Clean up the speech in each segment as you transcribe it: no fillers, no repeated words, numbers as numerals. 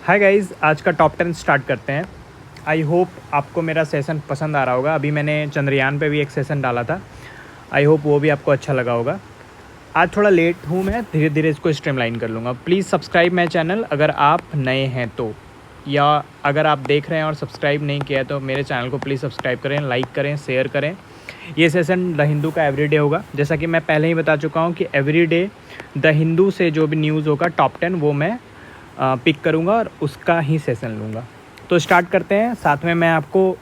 हाय guys, आज का top 10 start करते हैं। आई होप आपको मेरा सेशन पसंद आ रहा होगा। अभी मैंने चंद्रयान पे भी एक सेशन डाला था। आई होप वो भी आपको अच्छा लगा होगा। आज थोड़ा लेट हूँ मैं, धीरे धीरे इसको स्ट्रीमलाइन कर लूँगा। प्लीज़ सब्सक्राइब माई चैनल अगर आप नए हैं तो, या अगर आप देख रहे हैं और सब्सक्राइब नहीं किया है तो मेरे चैनल को प्लीज़ सब्सक्राइब करें, लाइक करें, शेयर करें। ये सेशन द हिंदू का एवरीडे होगा। जैसा कि मैं पहले ही बता चुका हूँ कि एवरीडे द हिंदू से जो भी न्यूज़ होगा टॉप 10 वो मैं पिक करूँगा और उसका ही सेशन लूँगा। तो स्टार्ट करते हैं। साथ में मैं आपको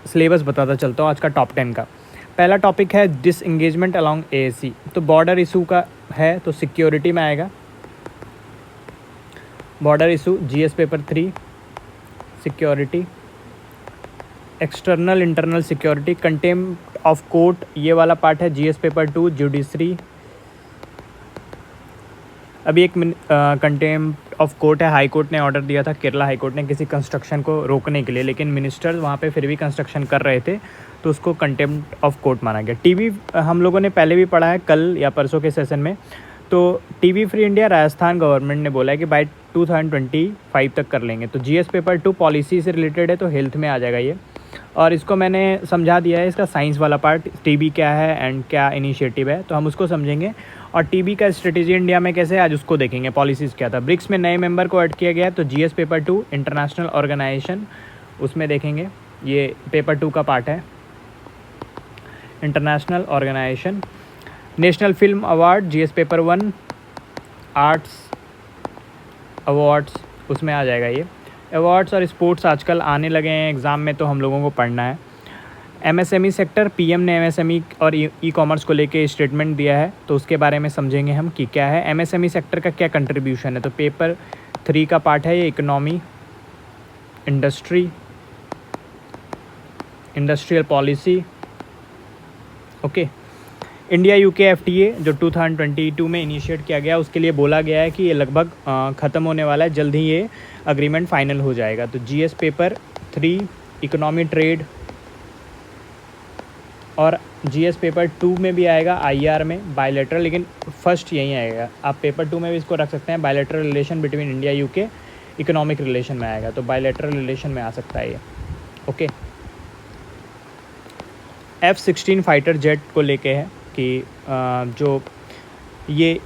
सिलेबस बताता चलता हूँ आज का टॉप 10 का। पहला टॉपिक है डिसएंगेजमेंट अलोंग एएसी। तो बॉर्डर इशू का है, तो सिक्योरिटी में आएगा। Border issue GS paper 3 security, external internal security, contempt of court ये वाला पार्ट है जीएस पेपर 2 जुडिशरी। अभी एक कंटेम्प्ट ऑफ कोर्ट है। हाई कोर्ट ने ऑर्डर दिया था, केरला हाई कोर्ट ने, किसी कंस्ट्रक्शन को रोकने के लिए, लेकिन मिनिस्टर्स वहाँ पे फिर भी कंस्ट्रक्शन कर रहे थे तो उसको कंटेम्प्ट ऑफ कोर्ट माना गया। टीवी हम लोगों ने पहले भी पढ़ा है कल या परसों के सेशन में। तो TV free India Rajasthan government ने बोला है कि बाय 2025 तक कर लेंगे। तो जीएस पेपर 2 पॉलिसी से रिलेटेड है, तो हेल्थ में आ जाएगा ये। और इसको मैंने समझा दिया है, इसका साइंस वाला पार्ट, टीबी क्या है एंड क्या इनिशिएटिव है, तो हम उसको समझेंगे। और टीबी का स्ट्रेटेजी इंडिया में कैसे है आज उसको देखेंगे। पॉलिसीज़ क्या था। ब्रिक्स में नए मेंबर को ऐड किया गया है, तो जीएस पेपर 2 इंटरनेशनल ऑर्गेनाइजेशन उसमें देखेंगे। ये पेपर 2 का पार्ट है, international organisation. National film award GS paper 1 arts awards उसमें आ जाएगा ये। अवार्ड्स और स्पोर्ट्स आजकल आने लगे हैं एग्ज़ाम में, तो हम लोगों को पढ़ना है। एमएसएमई सेक्टर, पीएम ने एमएसएमई और ई कॉमर्स को लेके स्टेटमेंट दिया है, तो उसके बारे में समझेंगे हम कि क्या है एमएसएमई सेक्टर का क्या कंट्रीब्यूशन है। तो पेपर 3 का पार्ट है ये, economy, industry, industrial policy. Okay, India UK FTA जो 2022 में इनिशिएट किया गया, उसके लिए बोला गया है कि ये लगभग ख़त्म होने वाला है, जल्द ही ये अग्रीमेंट फाइनल हो जाएगा। तो जीएस पेपर 3 इकोनॉमी, ट्रेड, और जीएस पेपर 2 में भी आएगा आईआर में बायलैटरल, लेकिन फर्स्ट यहीं आएगा। आप पेपर 2 में भी इसको रख सकते हैं, bilateral relation between India UK, economic relation में आएगा, तो बायलैटरल रिलेशन में आ सकता है ये। ओके, F-16 फाइटर जेट को लेके है कि जो ये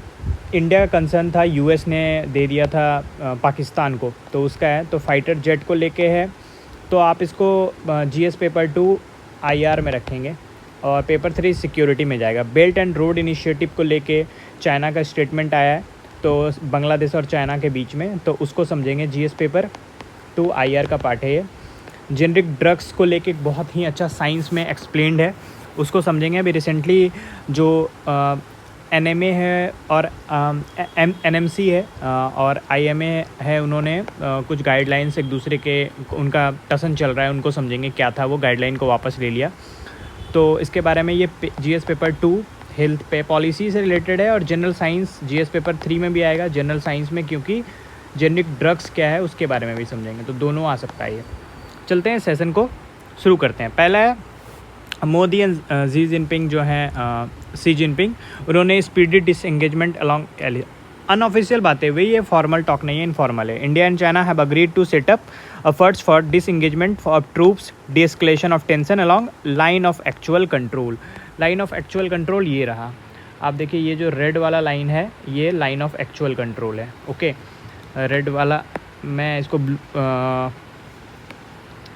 इंडिया का कंसर्न था, यूएस ने दे दिया था पाकिस्तान को, तो उसका है। तो फाइटर जेट को लेके है, तो आप इसको जीएस पेपर 2 आईआर में रखेंगे। और पेपर 3 सिक्योरिटी में जाएगा। बेल्ट एंड रोड इनिशिएटिव को लेके चाइना का स्टेटमेंट आया है, तो बांग्लादेश और चाइना के बीच में, तो उसको समझेंगे। जीएस पेपर 2 आईआर का पार्ट है ये। जेनरिक ड्रग्स को लेके बहुत ही अच्छा साइंस में एक्सप्लेन्ड है, उसको समझेंगे। अभी रिसेंटली जो एनएमए है और एनएमसी है और आईएमए है, उन्होंने कुछ गाइडलाइंस एक दूसरे के, उनका टसन चल रहा है, उनको समझेंगे क्या था, वो गाइडलाइन को वापस ले लिया। तो इसके बारे में ये जीएस पेपर 2 हेल्थ पे पॉलिसी से रिलेटेड है। और जनरल साइंस जीएस पेपर 3 में भी आएगा, जनरल साइंस में, क्योंकि जेनरिक ड्रग्स क्या है उसके बारे में भी समझेंगे, तो दोनों आ सकता है ये। चलते हैं, सेशन को शुरू करते हैं। पहला है मोदी एंड जी जिनपिंग जो हैं, सी जिनपिंग, उन्होंने स्पीडी डिसएंगेजमेंट अलोंग, अनऑफिशियल बातें हुई, ये फॉर्मल टॉक नहीं है, इनफॉर्मल है। India and China have agreed to set up efforts for disengagement of troops, de-escalation of tension along line of actual control। Line of actual control ये रहा, आप देखिए ये जो रेड वाला लाइन है ये लाइन ऑफ एक्चुअल कंट्रोल है। ओके, रेड वाला मैं इसको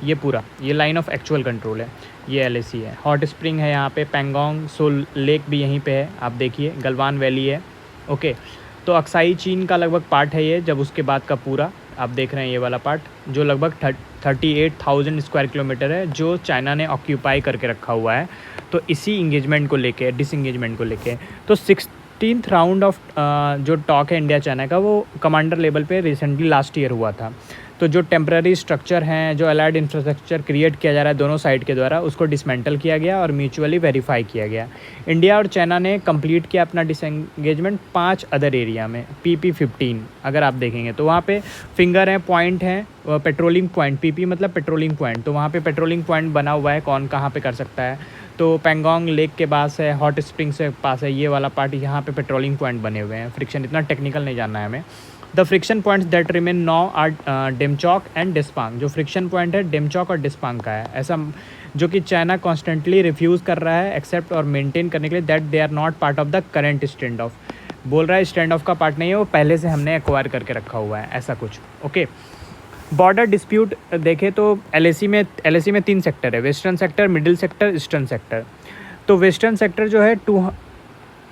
ये पूरा ये लाइन ऑफ एक्चुअल कंट्रोल है, ये एलएसी है। हॉट स्प्रिंग है यहाँ पे, पैंगोंग सो लेक भी यहीं पे है, आप देखिए गलवान वैली है। ओके, तो अक्साई चीन का लगभग पार्ट है ये, जब उसके बाद का पूरा आप देख रहे हैं ये वाला पार्ट, जो लगभग 38,000 स्क्वायर किलोमीटर है, जो चाइना ने ऑक्यूपाई करके रखा हुआ है। तो इसी इंगेजमेंट को लेके, डिसएंगेजमेंट को लेके, तो 16th राउंड ऑफ जो टॉक है इंडिया चाइना का, वो कमांडर लेवल पे रिसेंटली लास्ट ईयर हुआ था। तो जो टेम्प्रेरी स्ट्रक्चर हैं, जो अलाइड इंफ्रास्ट्रक्चर क्रिएट किया जा रहा है दोनों साइड के द्वारा, उसको डिसमेंटल किया गया और म्यूचुअली वेरीफाई किया गया। इंडिया और चाइना ने कंप्लीट किया अपना डिसएंगेजमेंट 5 अदर एरिया में। PP-15 अगर आप देखेंगे तो वहाँ पे फिंगर हैं, पॉइंट हैं, पेट्रोलिंग पॉइंट, PP मतलब पेट्रोलिंग पॉइंट, तो वहाँ पे पेट्रोलिंग पॉइंट बना हुआ है, कौन कहाँ पे कर सकता है। तो पैंगोंग लेक के पास है, हॉट स्प्रिंग से पास है, ये वाला पार्ट, यहाँ पे पेट्रोलिंग पॉइंट बने हुए हैं। फ्रिक्शन इतना टेक्निकल नहीं जानना है हमें। The friction points that remain now are Demchok and Depsang. जो फ्रिक्शन पॉइंट है डेमचौक और डिस्पांग का है, ऐसा जो कि चाइना कॉन्स्टेंटली रिफ्यूज़ कर रहा है एक्सेप्ट और मेंटेन करने के लिए that they are not part of the current stand off. बोल रहा है स्टैंड ऑफ का पार्ट नहीं है, वो पहले से हमने एक्वायर करके रखा हुआ है, ऐसा कुछ। ओके, बॉर्डर डिस्प्यूट देखें तो एलएसी में 3 सेक्टर है, western sector, middle sector, eastern sector. तो वेस्टर्न सेक्टर जो है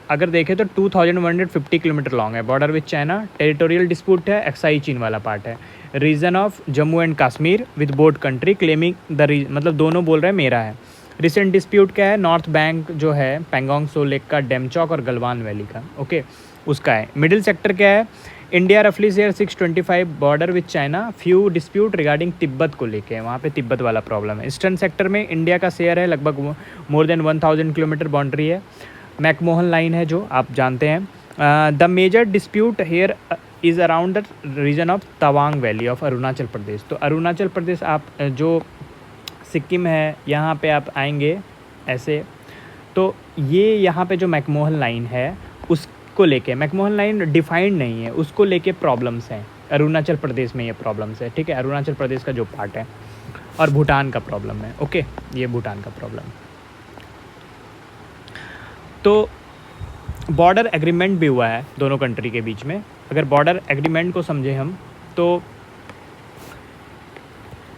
अगर देखें तो 2150 किलोमीटर लॉन्ग है, border with China. Territorial dispute है, एक्साई चीन वाला पार्ट है। Region of Jammu and Kashmir with both country claiming the मतलब दोनों बोल रहे हैं मेरा है। रिसेंट डिस्प्यूट क्या है, नॉर्थ बैंक जो है पैंगोंग सो लेक का, डेमचौक और गलवान वैली का, ओके, उसका है। मिडिल सेक्टर क्या है, इंडिया रफली share 625 border with China, few dispute regarding Tibet को लेके, वहाँ पे तिब्बत वाला प्रॉब्लम है। ईस्टर्न सेक्टर में इंडिया का शेयर है लगभग मोर देन 1000 किलोमीटर बाउंड्री है। मैकमोहन लाइन है जो आप जानते हैं। The major dispute here is around the region of Tawang valley of Arunachal Pradesh. तो अरुणाचल प्रदेश आप जो सिक्किम है यहाँ पे आप आएंगे ऐसे, तो ये यहाँ पे जो मैकमोहन लाइन है उसको लेके, मैकमोहन लाइन डिफाइंड नहीं है, उसको लेके प्रॉब्लम्स हैं अरुणाचल प्रदेश में, ये प्रॉब्लम्स है, ठीक है, अरुणाचल प्रदेश का जो पार्ट है। और भूटान का प्रॉब्लम है, ओके, ये भूटान का प्रॉब्लम। तो बॉर्डर एग्रीमेंट भी हुआ है दोनों कंट्री के बीच में। अगर बॉर्डर एग्रीमेंट को समझे हम तो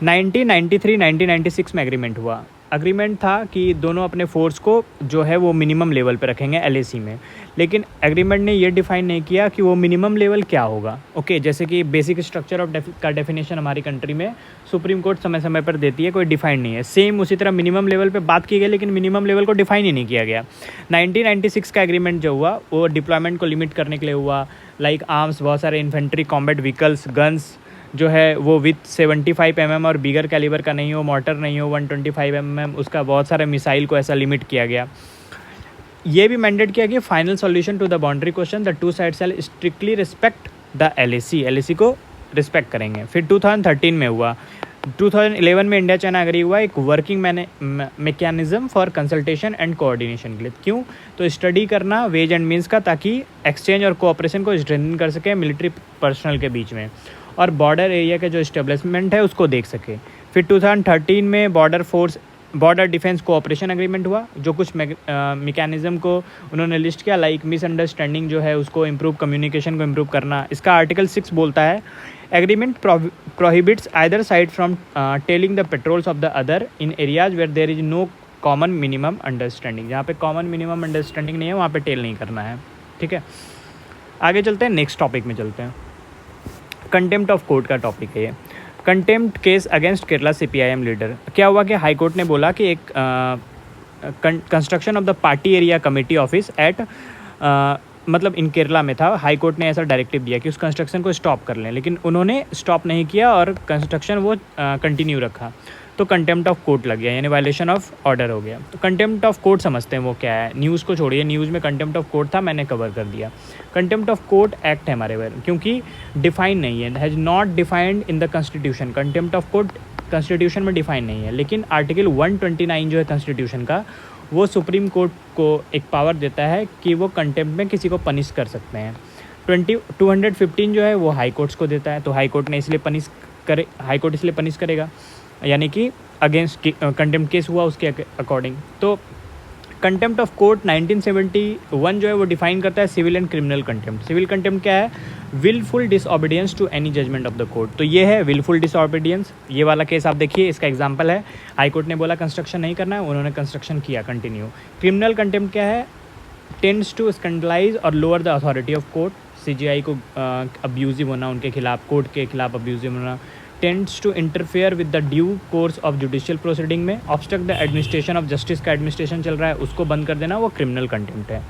1996 में एग्रीमेंट हुआ। एग्रीमेंट था कि दोनों अपने फोर्स को जो है वो मिनिमम लेवल पे रखेंगे एलएसी में, लेकिन एग्रीमेंट ने ये डिफाइन नहीं किया कि वो मिनिमम लेवल क्या होगा। ओके, जैसे कि बेसिक स्ट्रक्चर ऑफ का डेफिनेशन हमारी कंट्री में सुप्रीम कोर्ट समय समय पर देती है, कोई डिफाइन नहीं है। सेम उसी तरह मिनिमम लेवल पे बात की गई, लेकिन मिनिमम लेवल को डिफाइन ही नहीं किया गया। 1996 का एग्रीमेंट जो हुआ वो डिप्लॉयमेंट को लिमिट करने के लिए हुआ, लाइक आर्म्स, बहुत सारे इन्फेंट्री, कॉम्बैट व्हीकल्स, गन्स जो है वो विथ 75 mm और बिगर कैलिबर का नहीं हो, मोटर नहीं हो 125 mm, उसका बहुत सारे मिसाइल को ऐसा लिमिट किया गया। ये भी मैंडेट किया कि final solution to the boundary question the two side shall strictly respect the LAC को रिस्पेक्ट करेंगे। फिर 2013 में हुआ। 2011 में इंडिया चाइना एग्री हुआ एक working mechanism for consultation and coordination के लिए। क्यों? तो स्टडी करना वेज एंड मीन्स का, ताकि एक्सचेंज और कोऑपरेशन को स्ट्रेंथन कर सके मिलिट्री पर्सनल के बीच में, और बॉर्डर एरिया के जो इस्टेब्लिशमेंट है उसको देख सके। फिर 2013 में बॉर्डर डिफेंस कोऑपरेशन एग्रीमेंट हुआ, जो कुछ मैकेनिज्म को उन्होंने लिस्ट किया, लाइक मिसअंडरस्टैंडिंग जो है उसको इम्प्रूव, कम्युनिकेशन को इम्प्रूव करना। इसका आर्टिकल 6 बोलता है agreement prohibits either side from tailing the patrols of the other in areas where there is no common minimum understanding. जहाँ पे कॉमन मिनिमम अंडरस्टैंडिंग नहीं है वहाँ पे टेल नहीं करना है, ठीक है। आगे चलते हैं, नेक्स्ट टॉपिक में चलते हैं। कंटेम्प्ट ऑफ कोर्ट का टॉपिक है ये। Contempt case against Kerala CPIM leader. क्या हुआ कि हाई कोर्ट ने बोला कि एक construction of the party area committee office at मतलब इन केरला में था। हाई कोर्ट ने ऐसा डायरेक्टिव दिया कि उस कंस्ट्रक्शन को स्टॉप कर लें, लेकिन उन्होंने स्टॉप नहीं किया और कंस्ट्रक्शन वो कंटिन्यू रखा, तो कंटेम्प्ट ऑफ कोर्ट लग गया, यानी वायलेशन ऑफ ऑर्डर हो गया। तो कंटेम्प्ट ऑफ कोर्ट समझते हैं वो क्या है। न्यूज़ को छोड़िए, न्यूज़ में कंटेम्प्ट ऑफ कोर्ट था, मैंने कवर कर दिया। कंटेम्प्ट ऑफ कोर्ट एक्ट है हमारे बारे में, क्योंकि डिफाइन नहीं है, has not defined in the constitution. Contempt of court constitution में डिफाइन नहीं है, लेकिन आर्टिकल 129 जो है कॉन्स्टिट्यूशन का, वो सुप्रीम कोर्ट को एक पावर देता है कि वो कंटेम्प्ट में किसी को पनिश कर सकते हैं। 215 जो है वो हाई कोर्ट्स को देता है, तो हाई कोर्ट इसलिए पनिश करेगा, यानी कि अगेंस्ट कंटेम्प्ट केस हुआ उसके अकॉर्डिंग। तो कंटेम्प्ट ऑफ कोर्ट 1971 जो है वो डिफाइन करता है civil and criminal contempt. Civil contempt क्या है? Wilful disobedience to any judgment of the court. तो ये है विलफुल डिसओबीडियंस। ये वाला केस आप देखिए, इसका एग्जांपल है, हाई कोर्ट ने बोला कंस्ट्रक्शन नहीं करना है, उन्होंने कंस्ट्रक्शन किया कंटिन्यू। क्रिमिनल कंटेम्प्ट क्या है? टेंड्स टू स्कैंडलाइज और lower the authority of court. CJI को अब्यूजिव होना, उनके खिलाफ, कोर्ट के खिलाफ अब्यूजिव होना। Tends to interfere with the due course of judicial proceeding में। Obstruct the administration of justice का एडमिनिस्ट्रेशन चल रहा है, उसको बंद कर देना, वो क्रिमिनल कंटेम्प्ट है।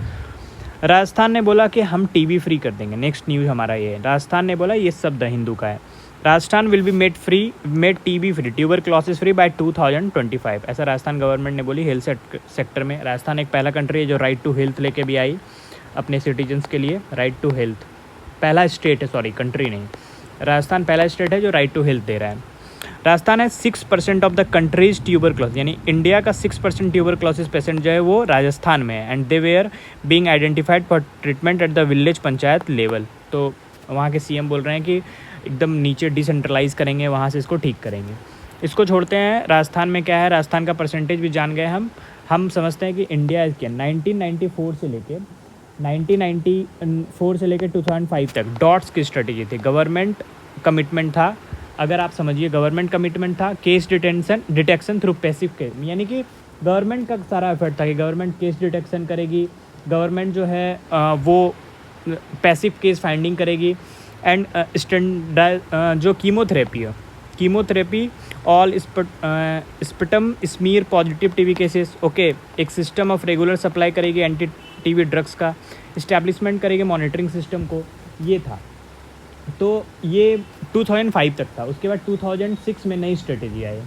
राजस्थान ने बोला कि हम टीवी फ्री कर देंगे। नेक्स्ट न्यूज़ हमारा ये है, राजस्थान ने बोला, ये सब द हिंदू का है, Rajasthan will be made TB free, tuberculosis free by 2025। ऐसा राजस्थान गवर्नमेंट ने बोली। हेल्थ सेक्टर में राजस्थान एक पहला कंट्री है जो राइट टू हेल्थ लेके भी आई अपने सिटीजन्स के लिए। राइट टू हेल्थ पहला स्टेट है, सॉरी कंट्री नहीं, राजस्थान पहला स्टेट है जो राइट टू हेल्थ दे रहा है। राजस्थान है 6% ऑफ द कंट्रीज ट्यूबरक्लोसिस, यानी इंडिया का 6% ट्यूबरक्लोसिस पेशेंट जो है वो राजस्थान में है, and they were being identified for treatment at the village panchayat level. तो वहाँ के सीएम बोल रहे हैं कि एकदम नीचे डिसेंट्रलाइज करेंगे, वहाँ से इसको ठीक करेंगे। इसको छोड़ते हैं, राजस्थान में क्या है, राजस्थान का परसेंटेज भी जान गए हम समझते हैं कि इंडिया क्या 1994 से लेकर 2005 तक डॉट्स की स्ट्रेटेजी थी, गवर्नमेंट कमिटमेंट था। अगर आप समझिए गवर्नमेंट कमिटमेंट था, case detection through passive case, यानी कि गवर्नमेंट का सारा एफर्ट था कि गवर्नमेंट केस डिटेक्शन करेगी, गवर्नमेंट जो है वो पैसिव केस फाइंडिंग करेगी, एंड स्टैंडर्ड जो chemotherapy all sputum smear positive TB cases, okay, एक सिस्टम ऑफ रेगुलर सप्लाई करेगी एंटी टीबी ड्रग्स का, इस्टेब्लिशमेंट करेगी मॉनिटरिंग सिस्टम को, ये था। तो ये 2005 तक था। उसके बाद 2006 में नई स्ट्रेटेजी आई।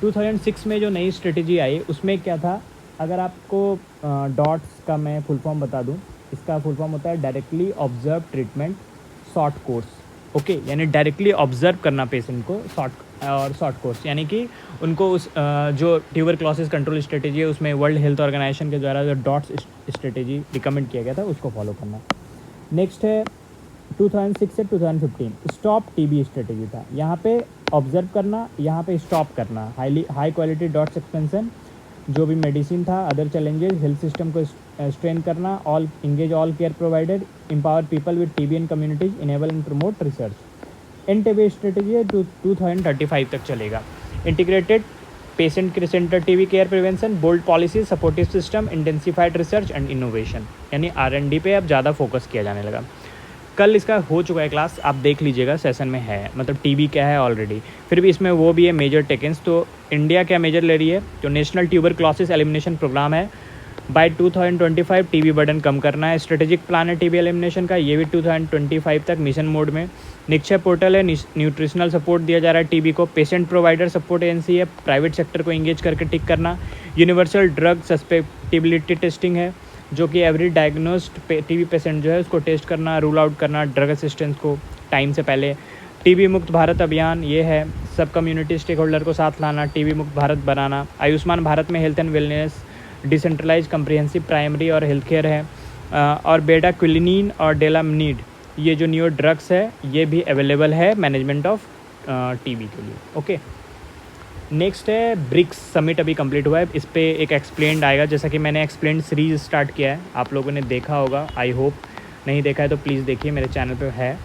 2006 में जो नई स्ट्रेटेजी आई उसमें क्या था, अगर आपको डॉट्स का मैं फुल फॉर्म बता दूं, इसका फुल फॉर्म होता है directly observe treatment short course, okay, यानी डायरेक्टली ऑब्जर्व करना पेशेंट को शॉर्ट कोर्स, यानी कि उनको उस जो ट्यूबरक्लोसिस कंट्रोल स्ट्रेटेजी है उसमें वर्ल्ड हेल्थ ऑर्गेनाइजेशन के द्वारा जो डॉट्स स्ट्रेटेजी रिकमेंड किया गया था उसको फॉलो करना। नेक्स्ट है 2006 से 2015 स्टॉप टीबी स्ट्रेटेजी था। यहाँ पे ऑब्जर्व करना, यहाँ पे स्टॉप करना, हाई क्वालिटी डॉट्स एक्सपेंशन, जो भी मेडिसिन था, अदर चैलेंजेस, हेल्थ सिस्टम को स्ट्रेन करना, all care provider, empower people with TB and communities, enable and promote research. End TB strategy है 2035 तक चलेगा। Integrated patient centre TB care prevention, bold policy, supportive system, intensified research and innovation, यानी R&D पे अब ज़्यादा focus किया जाने लगा। कल इसका हो चुका है क्लास, आप देख लीजिएगा, सेशन में है, मतलब टीबी क्या है ऑलरेडी, फिर भी इसमें वो भी है मेजर टेकेंस। तो इंडिया क्या मेजर ले रही है, जो नेशनल ट्यूबरक्लोसिस एलिमिनेशन प्रोग्राम है, बाय 2025 टीबी बर्डन कम करना है। स्ट्रेटेजिक प्लान है टीबी एलिमिनेशन का, ये भी 2025 तक मिशन मोड में। निक्षय पोर्टल है, न्यूट्रिशनल सपोर्ट दिया जा रहा है टीबी को। पेशेंट प्रोवाइडर सपोर्ट एजेंसी है, प्राइवेट सेक्टर को इंगेज करके टिक करना। यूनिवर्सल ड्रग सस्पेक्टिबिलिटी टेस्टिंग है, जो कि एवरी डायग्नोस्ड टीबी पेशेंट जो है उसको टेस्ट करना, रूल आउट करना ड्रग असिस्टेंस को टाइम से पहले। टीबी मुक्त भारत अभियान ये है, सब कम्युनिटी स्टेक होल्डर को साथ लाना, टीबी मुक्त भारत बनाना। आयुष्मान भारत में health and wellness, decentralise comprehensive primary और हेल्थ केयर है। और बेटा क्विलिनीन और डेलामिनिड, ये जो न्यू ड्रग्स है ये भी अवेलेबल है मैनेजमेंट ऑफ टीबी के लिए, ओके। नेक्स्ट है ब्रिक्स समिट, अभी कंप्लीट हुआ है, इस पर एक एक्सप्लेन्ड आएगा, जैसा कि मैंने एक्सप्लेन्ड सीरीज स्टार्ट किया है, आप लोगों ने देखा होगा, आई होप। नहीं देखा है तो प्लीज़ देखिए, मेरे चैनल पे है।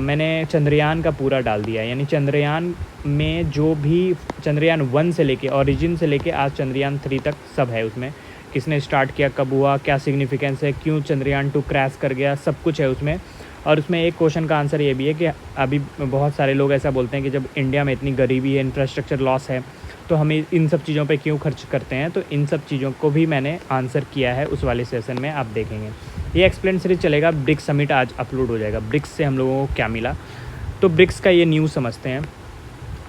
मैंने चंद्रयान का पूरा डाल दिया है, यानी चंद्रयान में जो भी चंद्रयान 1 से लेके ऑरिजिन से लेके आज चंद्रयान 3 तक सब है उसमें, किसने स्टार्ट किया, कब हुआ, क्या सिग्निफिकेंस है, क्यों चंद्रयान 2 क्रैश कर गया, सब कुछ है उसमें। और उसमें एक क्वेश्चन का आंसर ये भी है कि अभी बहुत सारे लोग ऐसा बोलते हैं कि जब इंडिया में इतनी गरीबी है, इंफ्रास्ट्रक्चर लॉस है, तो हमें इन सब चीज़ों पे क्यों खर्च करते हैं। तो इन सब चीज़ों को भी मैंने आंसर किया है उस वाले सेशन में, आप देखेंगे। ये एक्सप्लेन सीरीज चलेगा, ब्रिक्स समिट आज अपलोड हो जाएगा। ब्रिक्स से हम लोगों को क्या मिला, तो ब्रिक्स का ये न्यूज़ समझते हैं।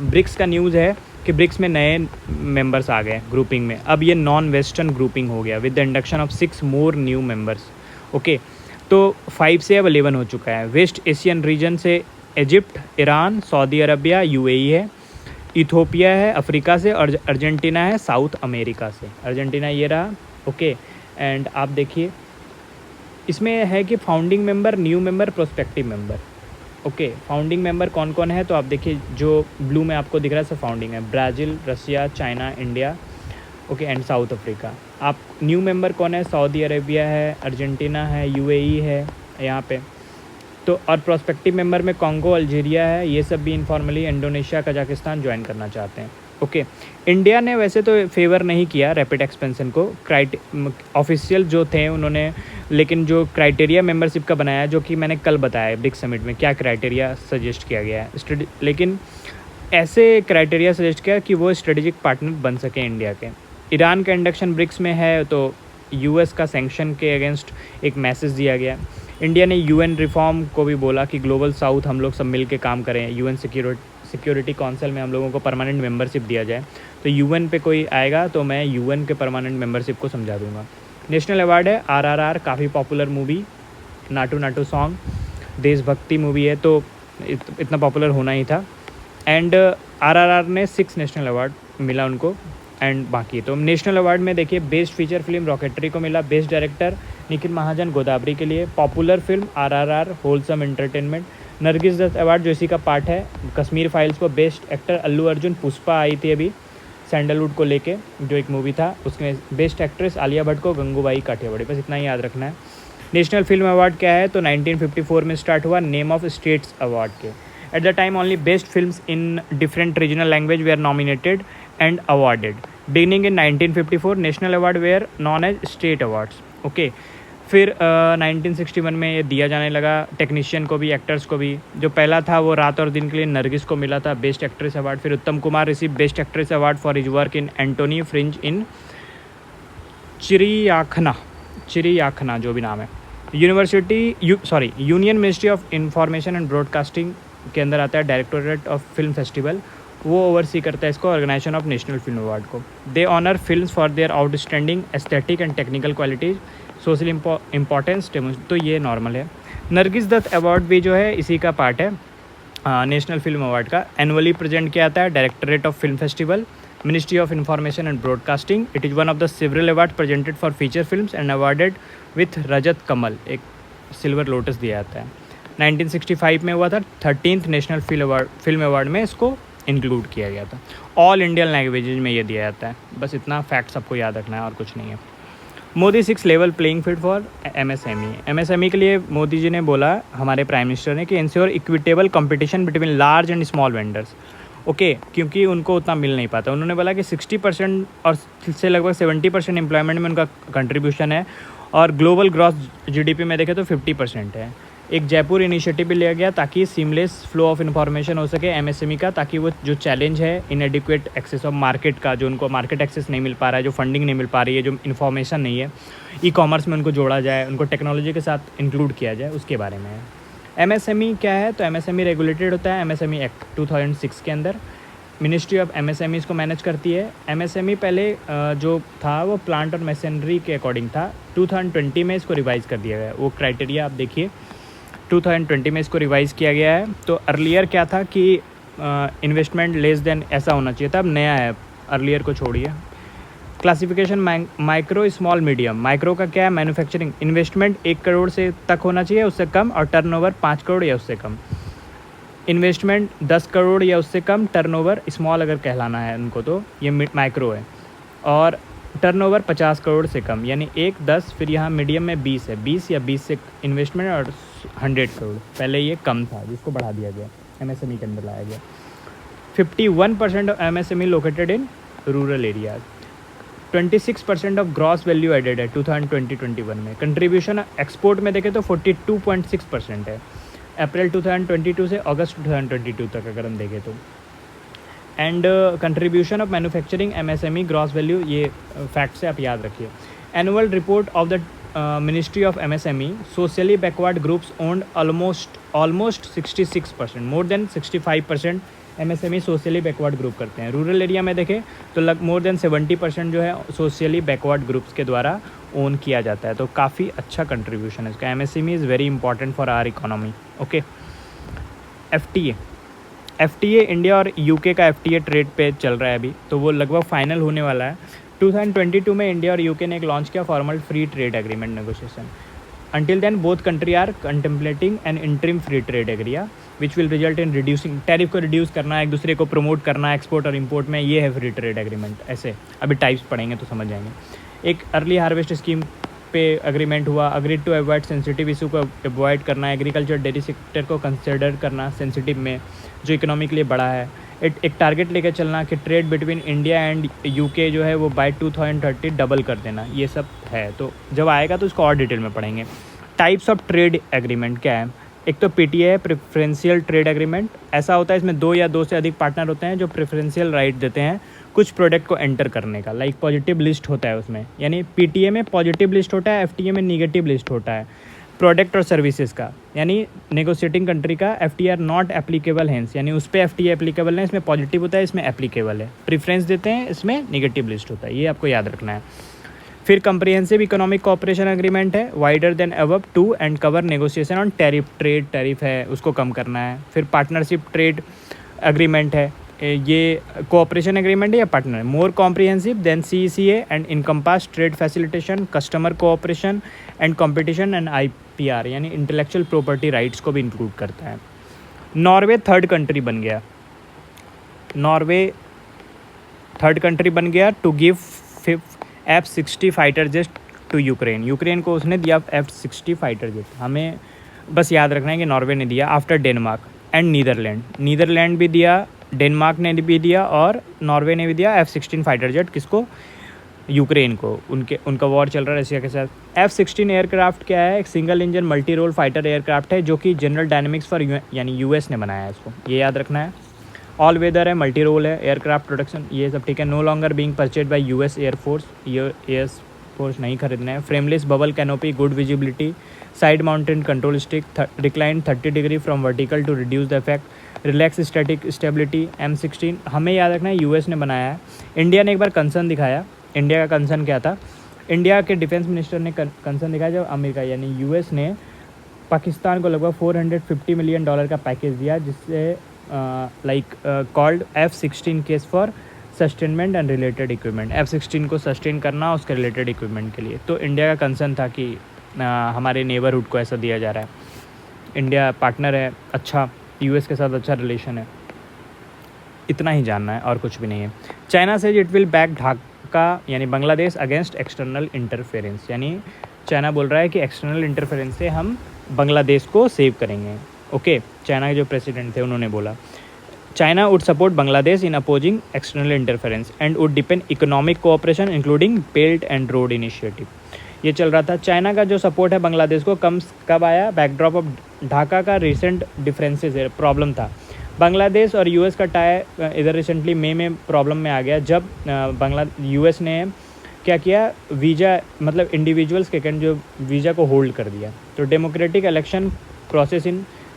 ब्रिक्स का न्यूज़ है कि ब्रिक्स में नए मेंबर्स आ गए ग्रुपिंग में, अब ये नॉन वेस्टर्न ग्रुपिंग हो गया with the induction of 6 more new members, okay. तो 5 से अब 11 हो चुका है। वेस्ट एशियन रीजन से Egypt, Iran, Saudi Arabia, UAE है, इथोपिया है अफ्रीका से, और अर्जेंटीना है साउथ अमेरिका से। अर्जेंटीना ये रहा, ओके। एंड आप देखिए इसमें है कि founding member, new member, prospective member, okay. Founding member कौन कौन है, तो आप देखिए जो ब्लू में आपको दिख रहा है सब फाउंडिंग है, Brazil, Russia, China, India, okay, and South Africa. आप न्यू मेंबर कौन है, सऊदी अरेबिया है, अर्जेंटीना है, UAE है यहाँ पे। तो और प्रोस्पेक्टिव मेंबर में कॉन्गो, अल्जीरिया है, ये सब भी इनफॉर्मली इंडोनेशिया, कजाकिस्तान ज्वाइन करना चाहते हैं, ओके। इंडिया ने वैसे तो फेवर नहीं किया रैपिड एक्सपेंशन को, ऑफिशियल जो थे उन्होंने, लेकिन जो क्राइटेरिया मेंबरशिप का बनाया, जो कि मैंने कल बताया ब्रिक्स समिट में क्या क्राइटेरिया सजेस्ट किया गया है, लेकिन ऐसे क्राइटेरिया सजेस्ट किया कि वो स्ट्रेटेजिक पार्टनर बन सके इंडिया के। ईरान का इंडक्शन ब्रिक्स में है, तो US का सैंक्शन के अगेंस्ट एक मैसेज दिया गया। इंडिया ने UN रिफॉर्म को भी बोला कि ग्लोबल साउथ हम लोग सब मिल के काम करें, UN सिक्योरिटी काउंसिल में हम लोगों को परमानेंट मेंबरशिप दिया जाए। तो UN पे कोई आएगा तो मैं UN के परमानेंट मेंबरशिप को समझा दूंगा। नेशनल अवार्ड है RRR, काफ़ी पॉपुलर मूवी, नाटू सॉन्ग, देशभक्ति मूवी है, तो इतना पॉपुलर होना ही था। एंड RRR ने 6 नेशनल अवार्ड मिला उनको। एंड बाकी तो नेशनल अवार्ड में देखिए, बेस्ट फीचर फिल्म रॉकेटरी को मिला, बेस्ट डायरेक्टर निखिल महाजन गोदावरी के लिए, popular film RRR wholesome entertainment, Nargis Dutt award जो इसी का पार्ट है, कश्मीर फाइल्स को बेस्ट एक्टर अल्लू अर्जुन, पुष्पा आई थी अभी सैंडलवुड को लेके जो एक मूवी था, उसमें बेस्ट एक्ट्रेस आलिया भट्ट को गंगूबाई काठियावाड़ी, बस इतना ही याद रखना है। नेशनल फिल्म अवार्ड क्या है, तो 1954 में स्टार्ट हुआ नेम ऑफ स्टेट्स अवार्ड के। At the time only best films in different regional language they are nominated and awarded. Beginning in 1954 national award were known as state awards. Okay, फिर 1961 में ये दिया जाने लगा टेक्नीशियन को भी, एक्टर्स को भी। जो पहला था वो रात और दिन के लिए नरगिस को मिला था बेस्ट एक्ट्रेस अवार्ड। फिर Uttam Kumar receive best actress award for his work in Antony Firingee इन चिड़ियाखाना जो भी नाम है। Union ministry of information and broadcasting के अंदर आता है डायरेक्टोरेट ऑफ फिल्म फेस्टिवल, वो ओवरसी करता है इसको, organization of national film award को। They honour films for their outstanding aesthetic and technical qualities, social importance, तो ये नॉर्मल है। नरगिस दत्त अवार्ड भी जो है इसी का पार्ट है नेशनल फिल्म अवार्ड का। एनुअली प्रेजेंट किया जाता है directorate of film festival, ministry of information and broadcasting. It is one of the several award presented for feature films and awarded with Rajat Kamal, एक सिल्वर लोटस दिया जाता है। 1965 में हुआ था 13th नेशनल फिल्म अवार्ड में इसको इंक्लूड किया गया था। ऑल इंडियन लैंग्वेजेज में ये दिया जाता है, बस इतना फैक्ट सबको याद रखना है और कुछ नहीं है। Modi 6 level playing field for MSME। MSME के लिए मोदी जी ने बोला, हमारे प्राइम मिनिस्टर ने, कि ensure equitable competition between large and small vendors. Okay, क्योंकि उनको उतना मिल नहीं पाता। उन्होंने बोला कि 60% और से लगभग 70% एम्प्लॉयमेंट में उनका कंट्रीब्यूशन है, और ग्लोबल ग्रॉस GDP में देखें तो 50% है। एक जयपुर इनिशिएटिव भी लिया गया ताकि सीमलेस फ्लो ऑफ इन्फॉर्मेशन हो सके MSME का, ताकि वो जो चैलेंज है इनएडिक्वेट एक्सेस ऑफ मार्केट का, जो उनको मार्केट एक्सेस नहीं मिल पा रहा है, जो फंडिंग नहीं मिल पा रही है, जो इन्फॉर्मेशन नहीं है, ई-कॉमर्स में उनको जोड़ा जाए, उनको टेक्नोलॉजी के साथ इंक्लूड किया जाए, उसके बारे में है। MSME क्या है, तो MSME रेगुलेटेड होता है MSME एक्ट 2006 के अंदर। मिनिस्ट्री ऑफ MSME इसको मैनेज करती है। MSME पहले जो था वो प्लांट और मशीनरी के अकॉर्डिंग था, 2020 में इसको रिवाइज कर दिया गया। वो क्राइटेरिया आप देखिए, 2020 में इसको रिवाइज़ किया गया है। तो अर्लियर क्या था कि इन्वेस्टमेंट लेस देन ऐसा होना चाहिए था, अब नया है, अर्लियर को छोड़िए। Classification micro, small, medium. Micro का क्या है, मैन्युफैक्चरिंग, इन्वेस्टमेंट 1 करोड़ से तक होना चाहिए, उससे कम, और टर्नओवर 5 करोड़ या उससे कम। इन्वेस्टमेंट 10 करोड़ या उससे कम, टर्नओवर स्मॉल अगर कहलाना है उनको तो ये माइक्रो है। और टर्नओवर 50 करोड़ से कम, यानी 1, 10, फिर यहाँ मीडियम में 20 है, 20 या 20 से इन्वेस्टमेंट, और 100 करोड़। पहले ये कम था जिसको बढ़ा दिया गया, MSME के अंदर लाया गया। 51% of MSME located in rural areas. 26% of gross value added है 2020-21 में। कंट्रीब्यूशन एक्सपोर्ट में देखें तो 42.6% है अप्रैल 2022 से अगस्त 2022 तक अगर हम देखें तो। And contribution of manufacturing MSME gross value, ये फैक्ट से आप याद रखिए। Annual report of the ministry of MSME, socially backward groups owned almost 66%, more than 65% MSME socially backward group करते हैं। रूरल एरिया में देखें तो मोर देन 70% जो है सोशली बैकवर्ड ग्रुप्स के द्वारा ओन किया जाता है। तो काफ़ी अच्छा कंट्रीब्यूशन है इसका। MSME is very important for our economy. Okay, FTA India और UK का FTA ट्रेड पे चल रहा है अभी, तो वो लगभग फाइनल होने वाला है। 2022 में इंडिया और UK ने एक लॉन्च किया formal free trade agreement negotiation. Until then both country are contemplating an interim free trade agreement which will result in reducing, tariff को रिड्यूस करना, एक दूसरे को प्रमोट करना एक्सपोर्ट और इंपोर्ट में, ये है फ्री ट्रेड एग्रीमेंट। ऐसे अभी टाइप्स पढ़ेंगे तो समझ जाएंगे। एक अर्ली हार्वेस्ट स्कीम पे एग्रीमेंट हुआ, agreed to avoid sensitive issue को अवॉइड करना, एग्रीकल्चर डेयरी सेक्टर को कंसिडर करना सेंसिटिव में जो इकोनॉमी के लिए बड़ा है। एक टारगेट लेकर चलना कि trade between India and UK जो है वो बाय 2030 डबल कर देना, ये सब है। तो जब आएगा तो इसको और डिटेल में पढ़ेंगे। टाइप्स ऑफ ट्रेड एग्रीमेंट क्या है, एक तो PTA है, प्रेफरेंशियल ट्रेड एग्रीमेंट। ऐसा होता है इसमें 2 या 2 से अधिक पार्टनर होते हैं जो प्रेफरेंशियल राइट देते हैं कुछ प्रोडक्ट को एंटर करने का, लाइक पॉजिटिव लिस्ट होता है उसमें, यानी PTA में पॉजिटिव लिस्ट होता है, FTA में निगेटिव लिस्ट होता है प्रोडक्ट और सर्विसेज का, यानी नेगोशिएटिंग कंट्री का FTA are not applicable hence, यानी उस पर FTA एप्लीकेबल है, इसमें पॉजिटिव होता है, इसमें एप्लीकेबल है, प्रीफ्रेंस देते हैं, इसमें निगेटिव लिस्ट होता है, ये आपको याद रखना है। फिर कंप्रिहेंसिव इकोनॉमिक कोऑपरेशन एग्रीमेंट है, wider than above to and cover negotiation on tariff, trade tariff है उसको कम करना है। फिर पार्टनरशिप ट्रेड एग्रीमेंट है, ये कोऑपरेशन एग्रीमेंट है या पार्टनर है, more comprehensive than CECA and encompass trade facilitation, customer cooperation and competition and IPR, यानी इंटेलेक्चुअल प्रॉपर्टी राइट्स को भी इंक्लूड करता है। नॉर्वे थर्ड कंट्री बन गया, नॉर्वे थर्ड कंट्री बन गया to give F-60 fighter jet to Ukraine. Ukraine को उसने दिया F-60 फाइटर जेट। हमें बस याद रखना है कि नॉर्वे ने दिया after Denmark and Netherland. Netherland भी दिया, डेनमार्क ने भी दिया और नॉर्वे ने भी दिया F-16 फाइटर जेट। किसको? यूक्रेन को। उनका वॉर चल रहा है रशिया के साथ। F-16 एयरक्राफ्ट क्या है? एक single engine multi role fighter aircraft है जो कि जनरल डायनेमिक्स फॉर यानी US ने बनाया है। इसको ये याद रखना है। ऑल वेदर है, मल्टी रोल है, एयरक्राफ्ट प्रोडक्शन ये सब ठीक है। No longer being purchase by US air force, ये एयरफोर्स नहीं खरीदना है। Frameless bubble canopy, good visibility, side mounted control stick, recline 30 degree from vertical to reduce the effect, relax static stability. M16 हमें याद रखना है US ने बनाया है। इंडिया ने एक बार कंसर्न दिखाया। इंडिया का कंसर्न क्या था? इंडिया के डिफेंस मिनिस्टर ने कंसर्न दिखाया जब अमेरिका यानी US ने पाकिस्तान को लगभग $450 मिलियन का पैकेज दिया, जिससे called F-16 case for sustainment and related equipment. F-16 को सस्टेन करना उसके रिलेटेड इक्विपमेंट के लिए। तो इंडिया का कंसर्न था कि हमारे नेबरहुड को ऐसा दिया जा रहा है। इंडिया पार्टनर है, अच्छा US के साथ अच्छा रिलेशन है। इतना ही जानना है और कुछ भी नहीं है। चाइना से इट विल बैक ढाका यानी बांग्लादेश अगेंस्ट एक्सटर्नल इंटरफेरेंस, यानी चाइना बोल रहा है कि एक्सटर्नल इंटरफेरेंस से हम बांग्लादेश को सेव करेंगे। ओके, चाइना के जो प्रेसिडेंट थे उन्होंने बोला China would support Bangladesh in opposing external interference and would depend economic cooperation including belt and road initiative. ये चल रहा था। चाइना का जो सपोर्ट है बांग्लादेश को कब आया? बैकड्रॉप ऑफ ढाका का रिसेंट डिफरेंसेस है, प्रॉब्लम था। बांग्लादेश और US का टाई इधर रिसेंटली मई में प्रॉब्लम में आ गया जब US ने क्या किया, वीज़ा मतलब इंडिविजुअल्स के जो वीज़ा को होल्ड कर दिया। तो डेमोक्रेटिक इलेक्शन प्रोसेस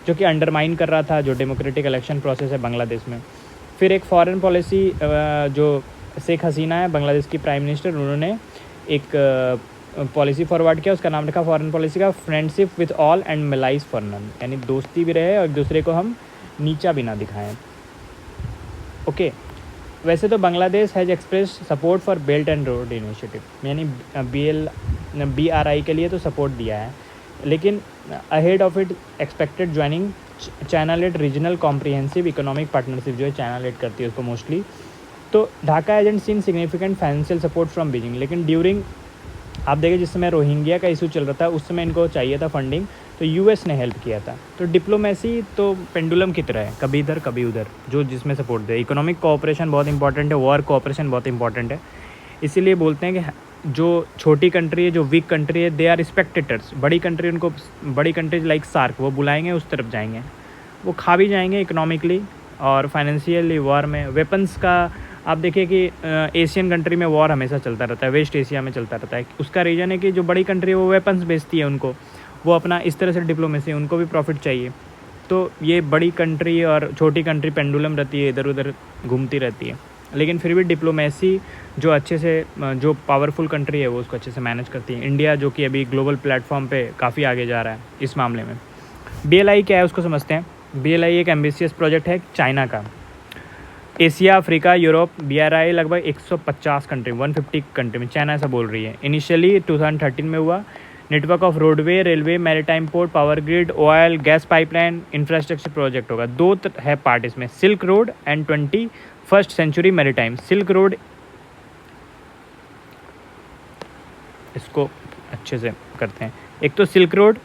जो कि अंडरमाइन कर रहा था जो डेमोक्रेटिक इलेक्शन प्रोसेस है बांग्लादेश में। फिर एक फॉरेन पॉलिसी जो शेख हसीना है बांग्लादेश की प्राइम मिनिस्टर, उन्होंने एक पॉलिसी फॉरवर्ड किया, उसका नाम रखा फॉरेन पॉलिसी का friendship with all and malice for none, यानी दोस्ती भी रहे और दूसरे को हम नीचा भी ना दिखाएं। ओके, वैसे तो Bangladesh has express support for belt and road initiative, यानी BRI के लिए तो सपोर्ट दिया है, लेकिन ahead of it expected joining China led regional comprehensive economic partnership, जो है चाइना लेड करती है उसको मोस्टली। तो Dhaka agent seen significant financial support from Beijing, लेकिन ड्यूरिंग आप देखिए जिस समय रोहिंग्या का इशू चल रहा था उस समय इनको चाहिए था फंडिंग, तो US ने हेल्प किया था। तो डिप्लोमेसी तो पेंडुलम की तरह है, कभी इधर कभी उधर, जो जिसमें सपोर्ट दे। इकोनॉमिक कोऑपरेशन बहुत इंपॉर्टेंट है, वॉर कोऑपरेशन बहुत इंपॉर्टेंट है। इसीलिए बोलते हैं कि जो छोटी कंट्री है, जो वीक कंट्री है, दे आर स्पेक्टेटर्स। बड़ी कंट्रीज लाइक सार्क वो बुलाएंगे, उस तरफ जाएंगे, वो खा भी जाएंगे इकोनॉमिकली और फाइनेंशियली। वॉर में वेपन्स का आप देखिए कि एशियन कंट्री में वॉर हमेशा चलता रहता है, वेस्ट एशिया में चलता रहता है। उसका रीज़न है कि जो बड़ी कंट्री है वो वेपन्स बेचती है उनको, वो अपना इस तरह से डिप्लोमेसी, उनको भी प्रॉफिट चाहिए। तो ये बड़ी कंट्री और छोटी कंट्री पेंडुलम रहती है, इधर उधर घूमती रहती है, लेकिन फिर भी डिप्लोमेसी जो अच्छे से जो पावरफुल कंट्री है वो उसको अच्छे से मैनेज करती है। इंडिया जो कि अभी ग्लोबल प्लेटफॉर्म पे काफ़ी आगे जा रहा है इस मामले में। BLI क्या है उसको समझते हैं। BLI एक एम्बिशियस प्रोजेक्ट है चाइना का। एशिया, अफ्रीका, यूरोप, BRI लगभग 150 कंट्री, 150 कंट्री में चाइना ऐसा बोल रही है। इनिशियली 2013 में हुआ। Network of roadway, railway, maritime port, power grid, oil, gas pipeline, infrastructure project होगा। दो है पार्ट इसमें, silk road and 21st century maritime. Silk road, इसको अच्छे से करते हैं। एक तो सिल्क रोड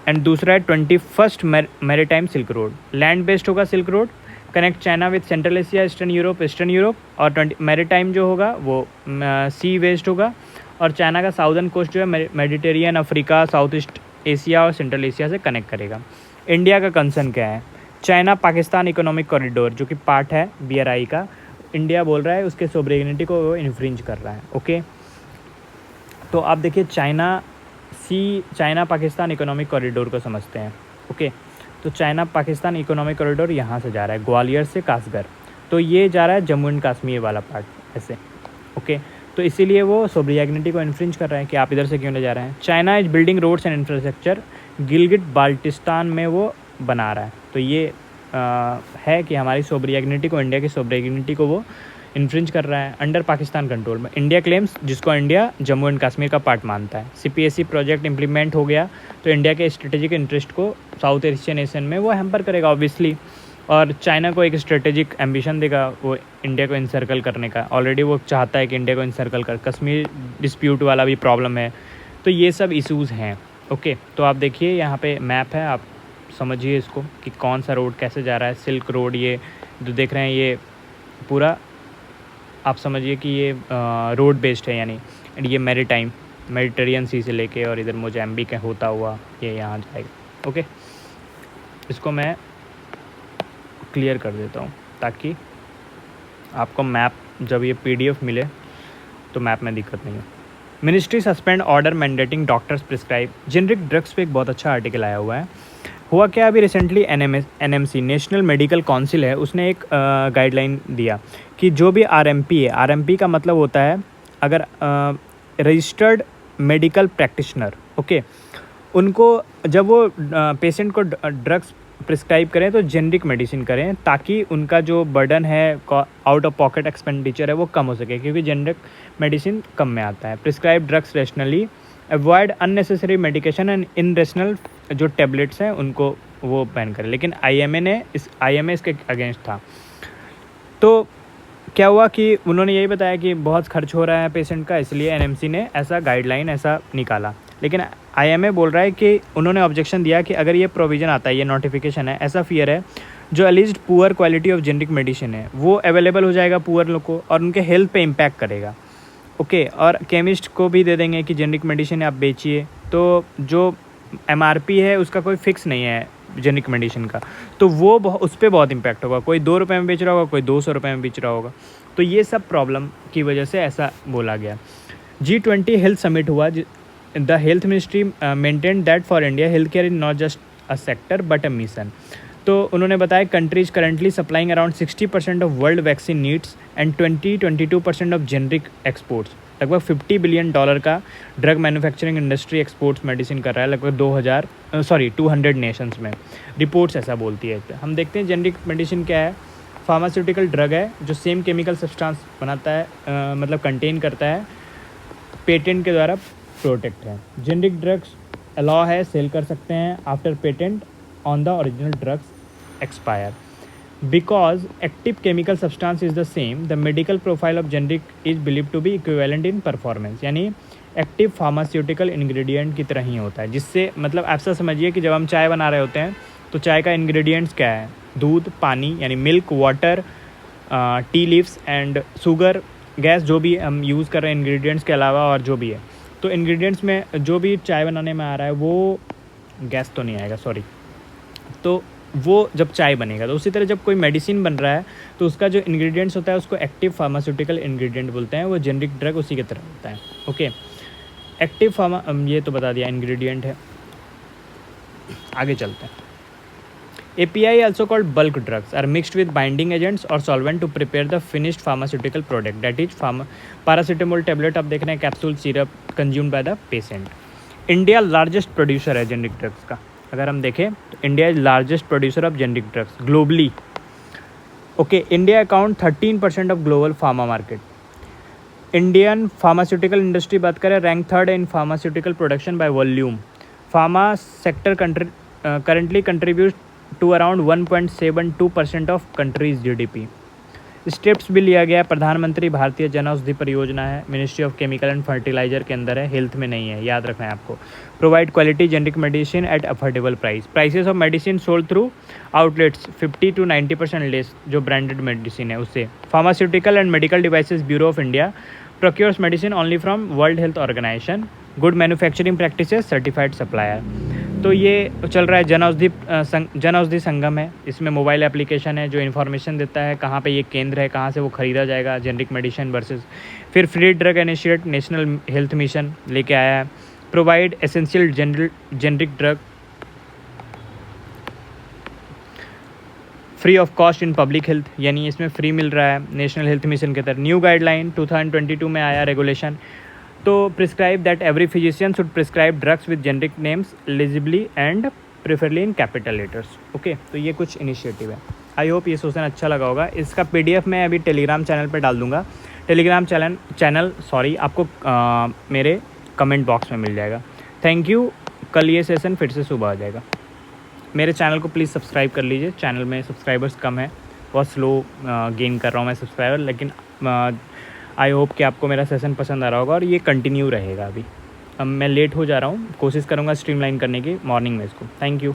एंड दूसरा है 21st maritime silk road. Land based होगा silk road, connect China with central Asia, eastern Europe. और मैरीटाइम जो होगा वो सी वेस्ट होगा और चाइना का साउदर्न कोस्ट जो है Mediterranean, Africa, south east Asia और सेंट्रल एशिया से कनेक्ट करेगा। इंडिया का कंसर्न क्या है? चाइना पाकिस्तान इकोनॉमिक कॉरिडोर जो कि पार्ट है BRI का, इंडिया बोल रहा है उसके सोवरेनिटी को वो इन्फ्रिंज कर रहा है। ओके, तो आप देखिए चाइना पाकिस्तान इकोनॉमिक कॉरिडोर को समझते हैं। ओके, तो चाइना पाकिस्तान इकोनॉमिक कॉरिडोर यहाँ से जा रहा है ग्वालियर से कासगढ़, तो ये जा रहा है जम्मू एंड कश्मीर वाला पार्ट ऐसे। ओके, तो इसीलिए वो सोवरेनिटी को इन्फ्रिंज कर रहे हैं कि आप इधर से क्यों ले जा रहे हैं। China is building roads and infrastructure, Gilgit Baltistan में वो बना रहा है। तो ये है कि हमारी सोवरेनिटी को, इंडिया की सोवरेनिटी को वो इन्फ्रिंज कर रहा है अंडर पाकिस्तान कंट्रोल में। इंडिया क्लेम्स, जिसको इंडिया जम्मू एंड कश्मीर का पार्ट मानता है। CPSC प्रोजेक्ट इंप्लीमेंट हो गया तो इंडिया के स्ट्रेटेजिक इंटरेस्ट को साउथ एशियन एशियन में वो हैम्पर करेगा ऑब्वियसली, और चाइना को एक स्ट्रेटेजिक एम्बिशन देगा वो इंडिया को इनसर्कल करने का। ऑलरेडी वो चाहता है कि इंडिया को इनसर्कल कर, कश्मीर डिस्प्यूट वाला भी प्रॉब्लम है, तो ये सब इशूज़ हैं। ओके, तो आप देखिए यहाँ पे मैप है, आप समझिए इसको कि कौन सा रोड कैसे जा रहा है। सिल्क रोड, ये जो देख रहे हैं ये पूरा आप समझिए कि ये रोड बेस्ड है, यानी ये मेडिटेरियन सी से लेके और इधर मोजाम्बिक होता हुआ ये यहाँ जाएगा। ओके, इसको मैं क्लियर कर देता हूँ ताकि आपको मैप जब ये PDF मिले तो मैप में दिक्कत नहीं हो। Ministry suspend order mandating doctors prescribe generic drugs पे एक बहुत अच्छा आर्टिकल आया हुआ है। हुआ क्या, अभी recently NMC national medical council है, उसने एक गाइडलाइन दिया कि जो भी RMP है, RMP का मतलब होता है अगर रजिस्टर्ड मेडिकल प्रैक्टिशनर, ओके, उनको जब वो पेशेंट को ड्रग्स प्रिस्क्राइब करें तो जेनरिक मेडिसिन करें ताकि उनका जो बर्डन है, आउट ऑफ पॉकेट एक्सपेंडिचर है, वो कम हो सके, क्योंकि जेनरिक मेडिसिन कम में आता है। Prescribe drugs rationally, avoid unnecessary medication and irrational जो टेबलेट्स हैं उनको वो बैन करें। लेकिन IMA इसके अगेंस्ट था। तो क्या हुआ कि उन्होंने यही बताया कि बहुत खर्च हो रहा है पेशेंट का, इसलिए NMC ने ऐसा गाइडलाइन ऐसा निकाला। लेकिन IMA बोल रहा है कि उन्होंने ऑब्जेक्शन दिया कि अगर ये प्रोविज़न आता है, ये नोटिफिकेशन है, ऐसा फियर है जो एलिज्ड poor quality of generic medicine है वो अवेलेबल हो जाएगा पुअर लोग को और उनके हेल्थ पे इम्पैक्ट करेगा। ओके, और केमिस्ट को भी दे देंगे कि जेनरिक मेडिसिन आप बेचिए, तो जो MRP है उसका कोई फिक्स नहीं है जेनरिक मेडिसिन का, तो वो उस पर बहुत इम्पैक्ट होगा। कोई 2 रुपये में बेच रहा होगा, कोई 200 रुपये में बेच रहा होगा। तो ये सब प्रॉब्लम की वजह से ऐसा बोला गया। G20 हेल्थ समिट हुआ। The health ministry maintain that for India health care is not just a sector but a mission. तो उन्होंने बताया countries currently supplying around 60% of world vaccine needs and 22% of generic exports. लगभग $50 billion का drug manufacturing industry exports medicine कर रहा है लगभग 200 Nations में, रिपोर्ट्स ऐसा बोलती है। हम देखते हैं जेनरिक मेडिसिन क्या है। फार्मास्यूटिकल ड्रग है जो सेम केमिकल सब्सटेंस बनाता है, मतलब कंटेन करता है, पेटेंट के द्वारा प्रोटेक्ट है। जेनरिक ड्रग्स अलाउ है, सेल कर सकते हैं after patent on the original drugs expire. Because active chemical substance is the same, the medical profile of generic is believed to be equivalent in performance। यानी active pharmaceutical ingredient की तरह ही होता है, जिससे मतलब ऐसा समझिए कि जब हम चाय बना रहे होते हैं तो चाय का इंग्रेडिएंट्स क्या है, दूध, पानी यानी milk, water, tea leaves and sugar, gas, जो भी हम यूज़ कर रहे हैं इंग्रेडिएंट्स के अलावा और जो भी है। तो इंग्रेडिएंट्स में जो भी चाय बनाने में आ रहा है वो गैस तो नहीं आएगा, सॉरी, तो वो जब चाय बनेगा। तो उसी तरह जब कोई मेडिसिन बन रहा है तो उसका जो इंग्रेडिएंट्स होता है उसको एक्टिव फार्मास्यूटिकल इंग्रेडिएंट बोलते हैं, वो जेनरिक ड्रग उसी की तरह होता है। ओके, एक्टिव फार्मा, ये तो बता दिया इंग्रेडिएंट है। आगे चलते हैं। API also called bulk drugs are mixed with binding agents or solvent to prepare the finished pharmaceutical product, that is paracetamol tablet आप देख रहे हैं, capsule, syrup consumed by the patient। India largest producer है generic drugs का। अगर हम देखें तो India is largest producer of generic drugs globally. Okay, India account 13% of global pharma market. Indian pharmaceutical industry बात करें, rank 3rd in pharmaceutical production by volume. Pharma sector currently contribute to around 1.72% of countries GDP। Steps भी लिया गया। प्रधानमंत्री भारतीय जन औषधि परियोजना है, ministry of chemical and fertiliser के अंदर है, health में नहीं है, याद रखना है आपको। Provide quality generic medicine at affordable price. Prices of medicine sold through outlets 50 to 90% less, जो ब्रांडेड मेडिसिन है उससे। Pharmaceutical and medical devices bureau of India procures medicine only from world health organisation. Good manufacturing practices, certified supplier. तो ये चल रहा है जन औषधि संगम है, इसमें मोबाइल एप्लीकेशन है जो इन्फॉर्मेशन देता है कहाँ पे ये केंद्र है, कहाँ से वो ख़रीदा जाएगा जेनरिक मेडिसिन वर्सेस। फिर free drug initiate national health mission लेके आया है। Provide essential generic drug free of cost in public health, यानी इसमें फ्री मिल रहा है नेशनल हेल्थ मिशन के तहत। न्यू गाइडलाइन 2022 में आया रेगुलेशन, तो prescribe that every physician should prescribe drugs with generic names eligibly and preferably in capital letters. Okay, तो ये कुछ इनिशिएटिव है। आई होप ये सेशन अच्छा लगा होगा। इसका PDF मैं अभी टेलीग्राम चैनल पे डाल दूँगा। टेलीग्राम चैनल आपको मेरे कमेंट बॉक्स में मिल जाएगा। Thank you. कल ये सेशन फिर से सुबह आ जाएगा। मेरे चैनल को प्लीज़ सब्सक्राइब कर लीजिए। चैनल में सब्सक्राइबर्स कम है, बहुत स्लो गेन कर रहा हूँ मैं सब्सक्राइबर, लेकिन आई होप कि आपको मेरा सेशन पसंद आ रहा होगा और ये कंटिन्यू रहेगा। अभी अब मैं लेट हो जा रहा हूँ, कोशिश करूँगा स्ट्रीमलाइन करने की मॉर्निंग में इसको। Thank you.